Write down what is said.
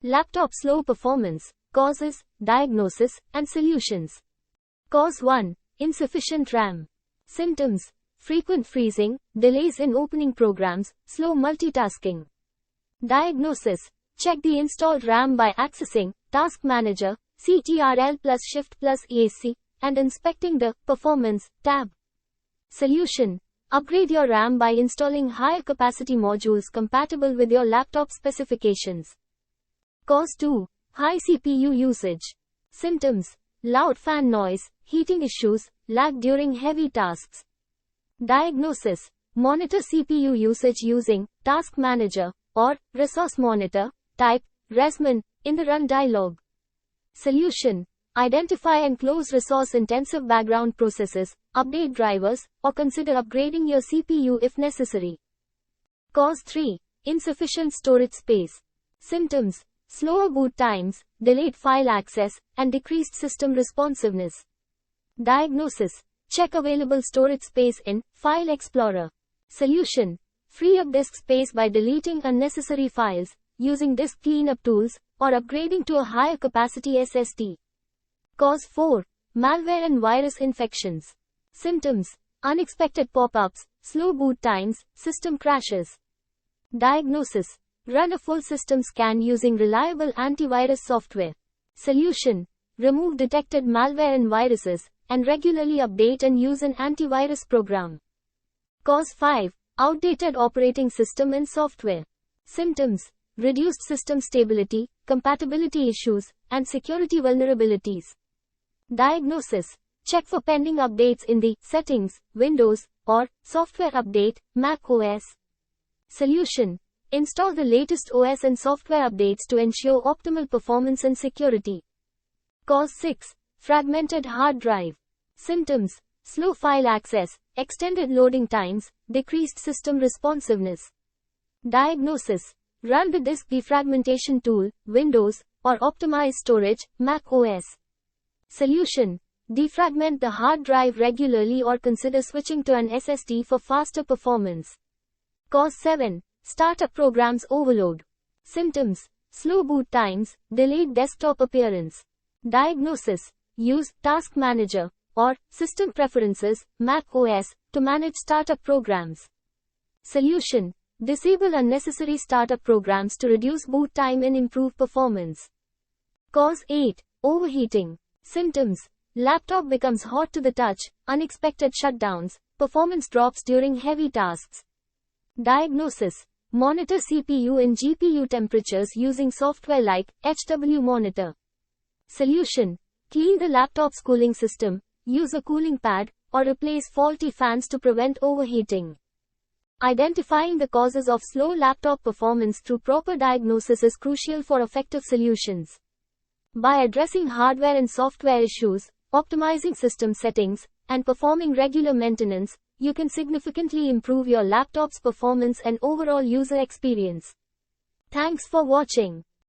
Laptop slow performance, causes, diagnosis, and solutions. Cause 1. Insufficient RAM. Symptoms: frequent freezing, delays in opening programs, slow multitasking. Diagnosis: check the installed RAM by accessing Task Manager, Ctrl plus Shift plus EAC, and inspecting the Performance tab. Solution: upgrade your RAM by installing higher capacity modules compatible with your laptop specifications. Cause 2. High CPU usage. Symptoms: loud fan noise, heating issues, lag during heavy tasks. Diagnosis: monitor CPU usage using Task Manager or Resource Monitor. Type RESMON in the Run dialog. Solution: identify and close resource-intensive background processes, update drivers, or consider upgrading your CPU if necessary. Cause 3. Insufficient storage space. Symptoms: slower boot times, delayed file access, and decreased system responsiveness. Diagnosis: check available storage space in File Explorer. Solution: free up disk space by deleting unnecessary files, using disk cleanup tools, or upgrading to a higher capacity SSD. Cause 4. Malware and virus infections. Symptoms: unexpected pop-ups, slow boot times, system crashes. Diagnosis: run a full system scan using reliable antivirus software. Solution: remove detected malware and viruses, and regularly update and use an antivirus program. Cause 5. Outdated operating system and software. Symptoms: reduced system stability, compatibility issues, and security vulnerabilities. Diagnosis: check for pending updates in the Settings, Windows, or Software Update, Mac OS. Solution: install the latest OS and software updates to ensure optimal performance and security. Cause 6. Fragmented hard drive. Symptoms: slow file access, extended loading times, decreased system responsiveness. Diagnosis: run the disk defragmentation tool, Windows, or optimize storage, Mac OS. Solution: defragment the hard drive regularly or consider switching to an SSD for faster performance. Cause 7. Startup programs overload. Symptoms: slow boot times, delayed desktop appearance. Diagnosis: use Task Manager or System Preferences, Mac OS, to manage startup programs. Solution: disable unnecessary startup programs to reduce boot time and improve performance. Cause 8. Overheating. Symptoms: laptop becomes hot to the touch, unexpected shutdowns, performance drops during heavy tasks. Diagnosis: monitor CPU and GPU temperatures using software like HW Monitor. Solution: clean the laptop's cooling system, use a cooling pad, or replace faulty fans to prevent overheating. Identifying the causes of slow laptop performance through proper diagnosis is crucial for effective solutions. By addressing hardware and software issues, optimizing system settings, and performing regular maintenance, you can significantly improve your laptop's performance and overall user experience. Thanks for watching.